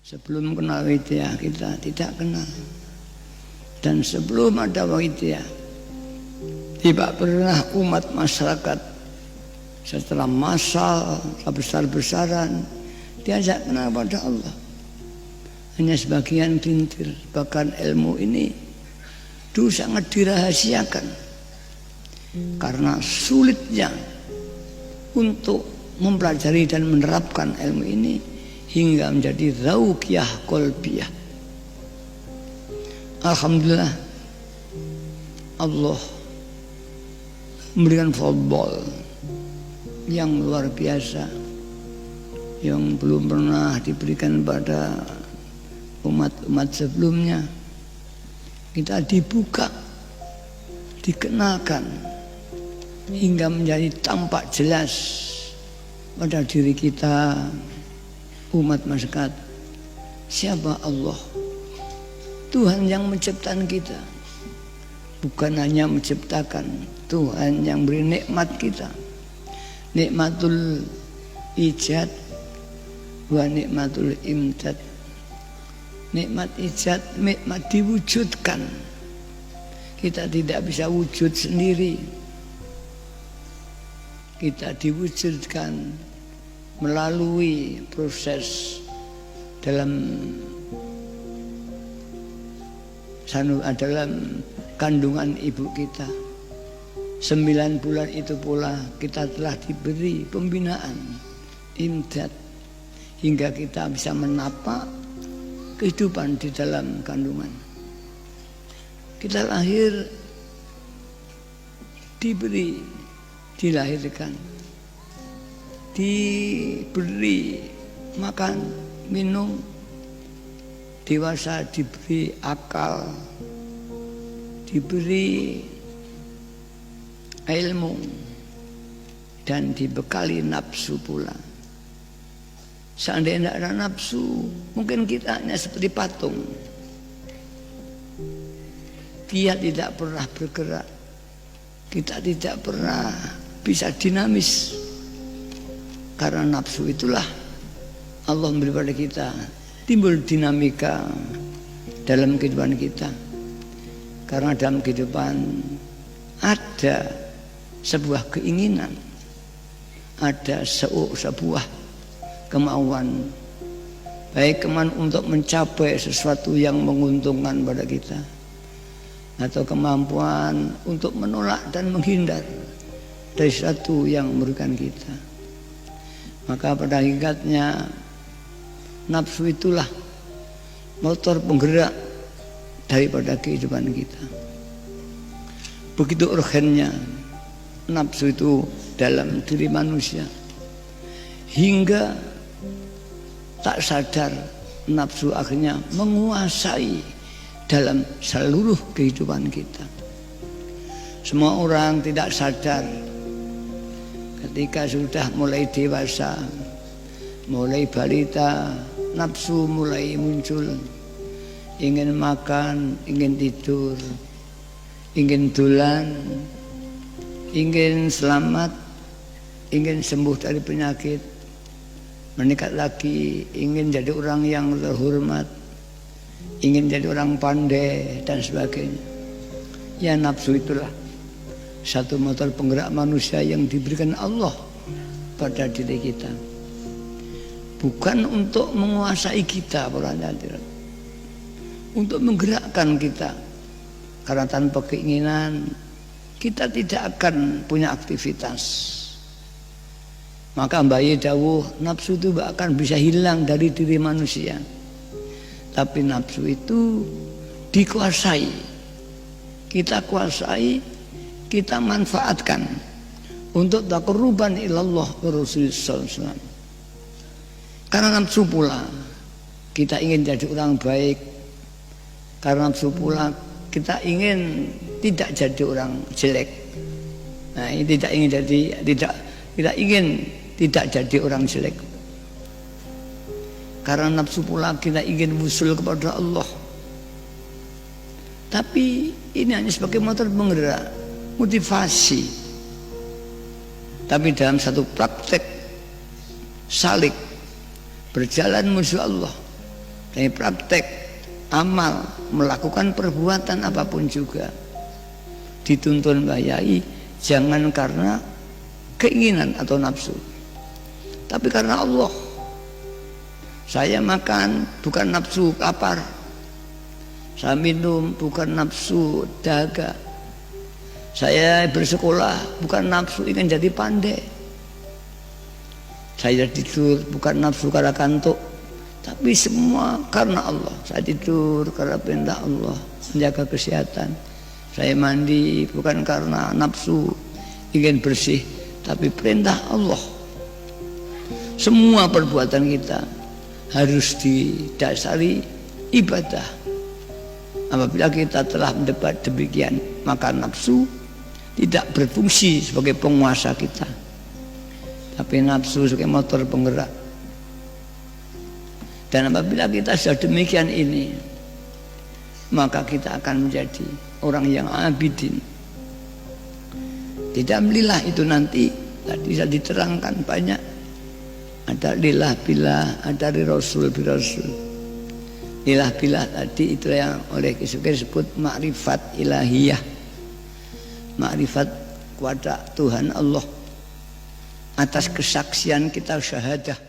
Sebelum kenal Widya kita tidak kenal. Dan sebelum ada Widya tidak pernah umat masyarakat setelah massal besar-besaran diajak kenal pada Allah. Hanya sebagian bintir. Bahkan ilmu ini dulu sangat dirahasiakan karena sulitnya untuk mempelajari dan menerapkan ilmu ini hingga menjadi zauqiyah qalbiyah. Alhamdulillah Allah memberikan fadl yang luar biasa yang belum pernah diberikan pada umat-umat sebelumnya. Kita dibuka, dikenalkan hingga menjadi tampak jelas pada diri kita umat masyarakat siapa Allah, Tuhan yang menciptakan kita. Bukan hanya menciptakan, Tuhan yang beri nikmat kita, nikmatul ijad wa nikmatul imdad. Nikmat ijad, nikmat diwujudkan. Kita tidak bisa wujud sendiri, kita diwujudkan melalui proses dalam kandungan ibu kita. 9 bulan itu pula kita telah diberi pembinaan imdad hingga kita bisa menapak kehidupan di dalam kandungan. Kita lahir, dilahirkan, diberi makan, minum, dewasa diberi akal, diberi ilmu, dan dibekali nafsu pula. Seandainya tidak ada nafsu, mungkin kita hanya seperti patung. Dia tidak pernah bergerak, kita tidak pernah bisa dinamis. Karena nafsu itulah Allah memberi pada kita timbul dinamika dalam kehidupan kita. Karena dalam kehidupan ada sebuah keinginan, ada sebuah kemauan, baik kemauan untuk mencapai sesuatu yang menguntungkan pada kita, atau kemampuan untuk menolak dan menghindar dari sesuatu yang merugikan kita. Maka pada hakikatnya nafsu itulah motor penggerak daripada kehidupan kita. Begitu urgennya nafsu itu dalam diri manusia, hingga tak sadar nafsu akhirnya menguasai dalam seluruh kehidupan kita. Semua orang tidak sadar ketika sudah mulai dewasa, mulai balita, nafsu mulai muncul. Ingin makan, ingin tidur, ingin dolan, ingin selamat, ingin sembuh dari penyakit, meningkat lagi, ingin jadi orang yang terhormat, ingin jadi orang pandai dan sebagainya. Ya, nafsu itulah satu motor penggerak manusia yang diberikan Allah pada diri kita. Bukan untuk menguasai kita, para hadirin, untuk menggerakkan kita. Karena tanpa keinginan kita tidak akan punya aktivitas. Maka Mbak dawuh nafsu itu bahkan bisa hilang dari diri manusia. Tapi nafsu itu dikuasai. Kita kuasai, kita manfaatkan untuk taqarruban ilallah wa Rasulullah SAW. Karena nafsu pula kita ingin jadi orang baik. Karena nafsu pula kita ingin tidak jadi orang jelek. Nah, ini tidak jadi orang jelek. Karena nafsu pula kita ingin wusul kepada Allah. Tapi ini hanya sebagai motor penggerak, motivasi. Tapi dalam satu praktek salik berjalan menuju Allah, Dari praktek amal, melakukan perbuatan apapun juga dituntun Mbah Yai, jangan karena keinginan atau nafsu, tapi karena Allah. Saya makan bukan nafsu lapar, saya minum bukan nafsu dahaga, saya bersekolah bukan nafsu ingin jadi pandai, saya tidur bukan nafsu karena kantuk, tapi semua karena Allah. Saya tidur karena perintah Allah, menjaga kesehatan. Saya mandi bukan karena nafsu ingin bersih, tapi perintah Allah. Semua perbuatan kita harus didasari ibadah. Apabila kita telah mendebat demikian, maka nafsu tidak berfungsi sebagai penguasa kita, tapi nafsu sebagai motor penggerak. Dan apabila kita sudah demikian ini, maka kita akan menjadi orang yang abidin. Tidak lillah itu nanti tadi sudah diterangkan banyak. Ada lillah billah, ada rasul birasul. Lillah billah tadi itu yang oleh Kisuke disebut makrifat ilahiyah, makrifat kepada Tuhan Allah atas kesaksian kita syahadah.